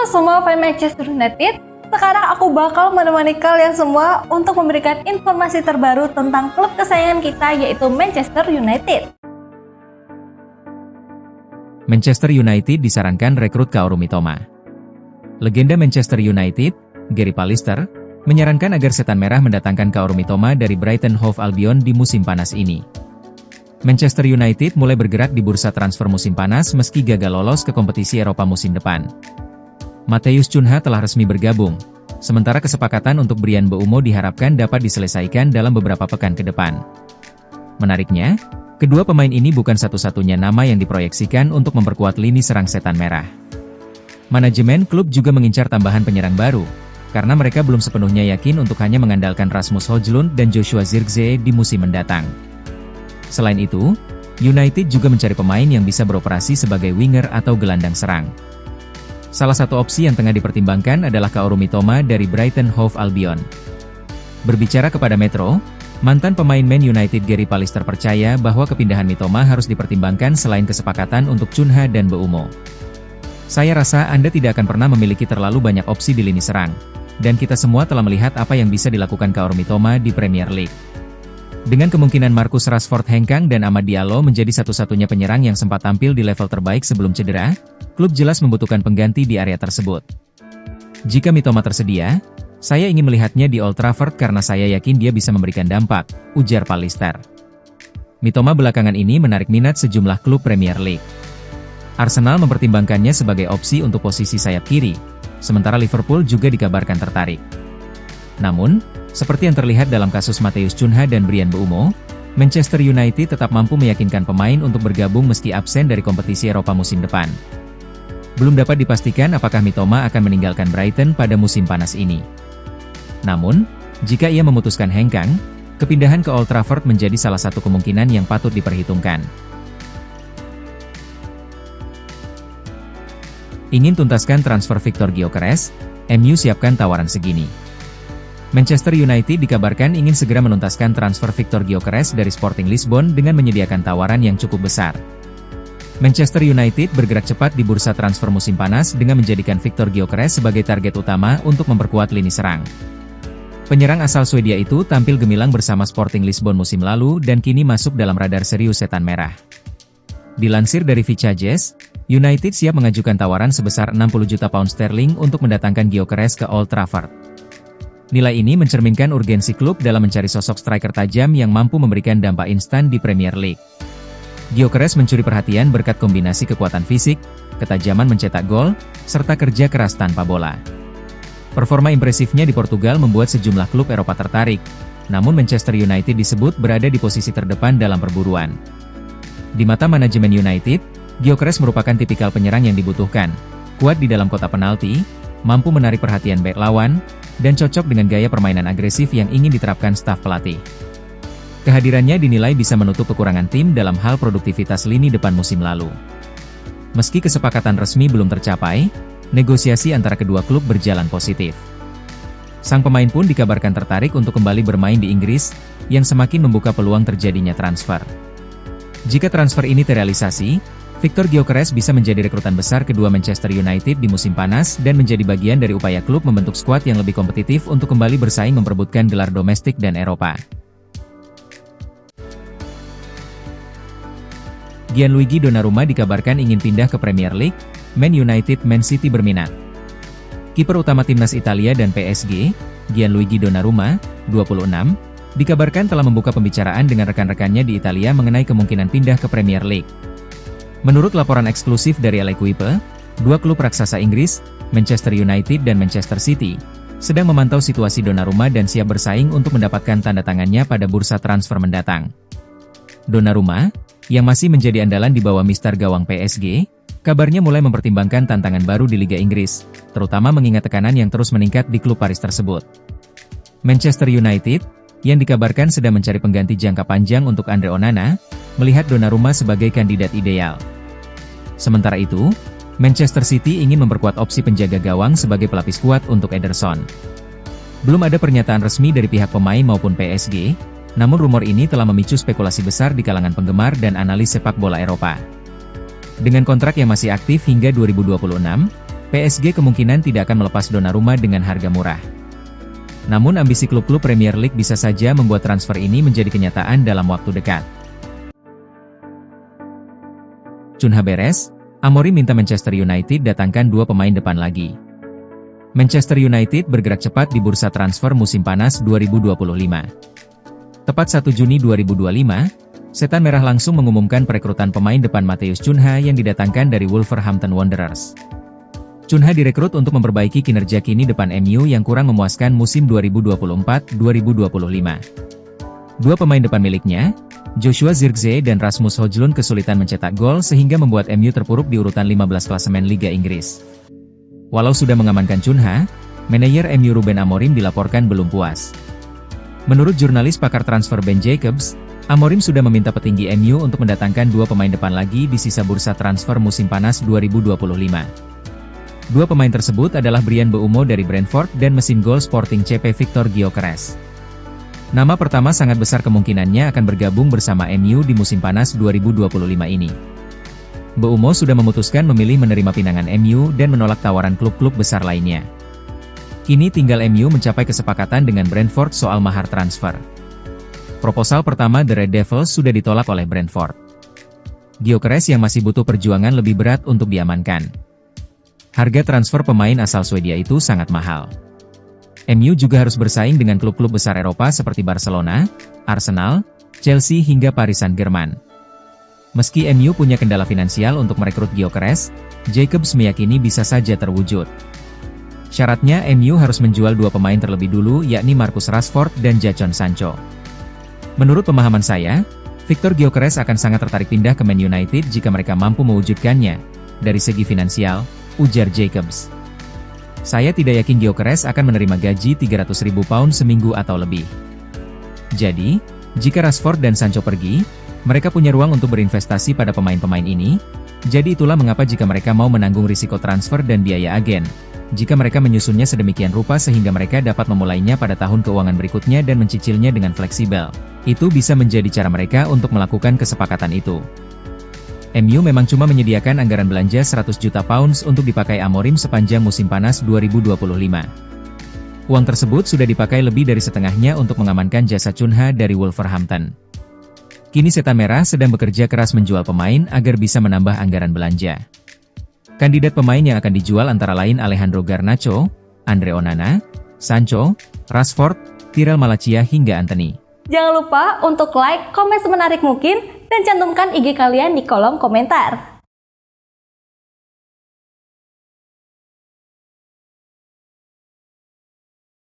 semua fans Manchester United, sekarang aku bakal menemani kalian semua untuk memberikan informasi terbaru tentang klub kesayangan kita yaitu Manchester United. Manchester United disarankan rekrut Kaoru Mitoma. Legenda Manchester United, Gary Pallister, menyarankan agar Setan Merah mendatangkan Kaoru Mitoma dari Brighton Hove Albion di musim panas ini. Manchester United mulai bergerak di bursa transfer musim panas meski gagal lolos ke kompetisi Eropa musim depan. Matheus Cunha telah resmi bergabung, sementara kesepakatan untuk Bryan Mbeumo diharapkan dapat diselesaikan dalam beberapa pekan ke depan. Menariknya, kedua pemain ini bukan satu-satunya nama yang diproyeksikan untuk memperkuat lini serang Setan Merah. Manajemen klub juga mengincar tambahan penyerang baru, karena mereka belum sepenuhnya yakin untuk hanya mengandalkan Rasmus Højlund dan Joshua Zirkzee di musim mendatang. Selain itu, United juga mencari pemain yang bisa beroperasi sebagai winger atau gelandang serang. Salah satu opsi yang tengah dipertimbangkan adalah Kaoru Mitoma dari Brighton Hove Albion. Berbicara kepada Metro, mantan pemain Man United Gary Pallister percaya bahwa kepindahan Mitoma harus dipertimbangkan selain kesepakatan untuk Cunha dan Mbeumo. Saya rasa Anda tidak akan pernah memiliki terlalu banyak opsi di lini serang, dan kita semua telah melihat apa yang bisa dilakukan Kaoru Mitoma di Premier League. Dengan kemungkinan Marcus Rashford hengkang dan Amad Diallo menjadi satu-satunya penyerang yang sempat tampil di level terbaik sebelum cedera, klub jelas membutuhkan pengganti di area tersebut. Jika Mitoma tersedia, saya ingin melihatnya di Old Trafford karena saya yakin dia bisa memberikan dampak, ujar Pallister. Mitoma belakangan ini menarik minat sejumlah klub Premier League. Arsenal mempertimbangkannya sebagai opsi untuk posisi sayap kiri, sementara Liverpool juga dikabarkan tertarik. Namun, seperti yang terlihat dalam kasus Matheus Cunha dan Bryan Mbeumo, Manchester United tetap mampu meyakinkan pemain untuk bergabung meski absen dari kompetisi Eropa musim depan. Belum dapat dipastikan apakah Mitoma akan meninggalkan Brighton pada musim panas ini. Namun, jika ia memutuskan hengkang, kepindahan ke Old Trafford menjadi salah satu kemungkinan yang patut diperhitungkan. Ingin tuntaskan transfer Viktor Gyökeres, MU siapkan tawaran segini. Manchester United dikabarkan ingin segera menuntaskan transfer Viktor Gyökeres dari Sporting Lisbon dengan menyediakan tawaran yang cukup besar. Manchester United bergerak cepat di bursa transfer musim panas dengan menjadikan Viktor Gyökeres sebagai target utama untuk memperkuat lini serang. Penyerang asal Swedia itu tampil gemilang bersama Sporting Lisbon musim lalu dan kini masuk dalam radar serius Setan Merah. Dilansir dari Vichages, United siap mengajukan tawaran sebesar 60 juta pound sterling untuk mendatangkan Gyökeres ke Old Trafford. Nilai ini mencerminkan urgensi klub dalam mencari sosok striker tajam yang mampu memberikan dampak instan di Premier League. Gyökeres mencuri perhatian berkat kombinasi kekuatan fisik, ketajaman mencetak gol, serta kerja keras tanpa bola. Performa impresifnya di Portugal membuat sejumlah klub Eropa tertarik, namun Manchester United disebut berada di posisi terdepan dalam perburuan. Di mata manajemen United, Gyökeres merupakan tipikal penyerang yang dibutuhkan, kuat di dalam kotak penalti, mampu menarik perhatian bek lawan, dan cocok dengan gaya permainan agresif yang ingin diterapkan staf pelatih. Kehadirannya dinilai bisa menutup kekurangan tim dalam hal produktivitas lini depan musim lalu. Meski kesepakatan resmi belum tercapai, negosiasi antara kedua klub berjalan positif. Sang pemain pun dikabarkan tertarik untuk kembali bermain di Inggris, yang semakin membuka peluang terjadinya transfer. Jika transfer ini terrealisasi, Viktor Gyökeres bisa menjadi rekrutan besar kedua Manchester United di musim panas dan menjadi bagian dari upaya klub membentuk skuad yang lebih kompetitif untuk kembali bersaing memperebutkan gelar domestik dan Eropa. Gianluigi Donnarumma dikabarkan ingin pindah ke Premier League, Man City berminat. Kiper utama timnas Italia dan PSG, Gianluigi Donnarumma, 26, dikabarkan telah membuka pembicaraan dengan rekan-rekannya di Italia mengenai kemungkinan pindah ke Premier League. Menurut laporan eksklusif dari L'Equipe, dua klub raksasa Inggris, Manchester United dan Manchester City, sedang memantau situasi Donnarumma dan siap bersaing untuk mendapatkan tanda tangannya pada bursa transfer mendatang. Donnarumma, yang masih menjadi andalan di bawah mister gawang PSG, kabarnya mulai mempertimbangkan tantangan baru di Liga Inggris, terutama mengingat tekanan yang terus meningkat di klub Paris tersebut. Manchester United, yang dikabarkan sedang mencari pengganti jangka panjang untuk Andre Onana, melihat Donnarumma sebagai kandidat ideal. Sementara itu, Manchester City ingin memperkuat opsi penjaga gawang sebagai pelapis kuat untuk Ederson. Belum ada pernyataan resmi dari pihak pemain maupun PSG, namun rumor ini telah memicu spekulasi besar di kalangan penggemar dan analis sepak bola Eropa. Dengan kontrak yang masih aktif hingga 2026, PSG kemungkinan tidak akan melepas Donnarumma dengan harga murah. Namun ambisi klub-klub Premier League bisa saja membuat transfer ini menjadi kenyataan dalam waktu dekat. Cunha beres, Amorim minta Manchester United datangkan 2 pemain depan lagi. Manchester United bergerak cepat di bursa transfer musim panas 2025. Tepat 1 Juni 2025, Setan Merah langsung mengumumkan perekrutan pemain depan Matheus Cunha yang didatangkan dari Wolverhampton Wanderers. Cunha direkrut untuk memperbaiki kinerja kini depan MU yang kurang memuaskan musim 2024-2025. 2 pemain depan miliknya, Joshua Zirkzee dan Rasmus Højlund kesulitan mencetak gol sehingga membuat MU terpuruk di urutan 15 klasemen Liga Inggris. Walau sudah mengamankan Cunha, manajer MU Ruben Amorim dilaporkan belum puas. Menurut jurnalis pakar transfer Ben Jacobs, Amorim sudah meminta petinggi MU untuk mendatangkan 2 pemain depan lagi di sisa bursa transfer musim panas 2025. 2 pemain tersebut adalah Bryan Mbeumo dari Brentford dan mesin gol Sporting CP Victor Gyökeres. Nama pertama sangat besar kemungkinannya akan bergabung bersama MU di musim panas 2025 ini. Mbeumo sudah memutuskan memilih menerima pinangan MU dan menolak tawaran klub-klub besar lainnya. Kini tinggal MU mencapai kesepakatan dengan Brentford soal mahar transfer. Proposal pertama The Red Devils sudah ditolak oleh Brentford. Gyökeres yang masih butuh perjuangan lebih berat untuk diamankan. Harga transfer pemain asal Swedia itu sangat mahal. MU juga harus bersaing dengan klub-klub besar Eropa seperti Barcelona, Arsenal, Chelsea hingga Paris Saint-Germain. Meski MU punya kendala finansial untuk merekrut Gyökeres, Jacobs meyakini bisa saja terwujud. Syaratnya MU harus menjual 2 pemain terlebih dulu yakni Marcus Rashford dan Jadon Sancho. Menurut pemahaman saya, Victor Gyökeres akan sangat tertarik pindah ke Man United jika mereka mampu mewujudkannya. Dari segi finansial, ujar Jacobs. Saya tidak yakin Gyökeres akan menerima gaji 300.000 pound seminggu atau lebih. Jadi, jika Rashford dan Sancho pergi, mereka punya ruang untuk berinvestasi pada pemain-pemain ini. Jadi itulah mengapa jika mereka mau menanggung risiko transfer dan biaya agen, jika mereka menyusunnya sedemikian rupa sehingga mereka dapat memulainya pada tahun keuangan berikutnya dan mencicilnya dengan fleksibel, itu bisa menjadi cara mereka untuk melakukan kesepakatan itu. MU memang cuma menyediakan anggaran belanja 100 juta pounds untuk dipakai Amorim sepanjang musim panas 2025. Uang tersebut sudah dipakai lebih dari setengahnya untuk mengamankan jasa Cunha dari Wolverhampton. Kini Setan Merah sedang bekerja keras menjual pemain agar bisa menambah anggaran belanja. Kandidat pemain yang akan dijual antara lain Alejandro Garnacho, Andre Onana, Sancho, Rashford, Tyrell Malacia hingga Antony. Jangan lupa untuk like, komen semenarik mungkin, dan cantumkan IG kalian di kolom komentar.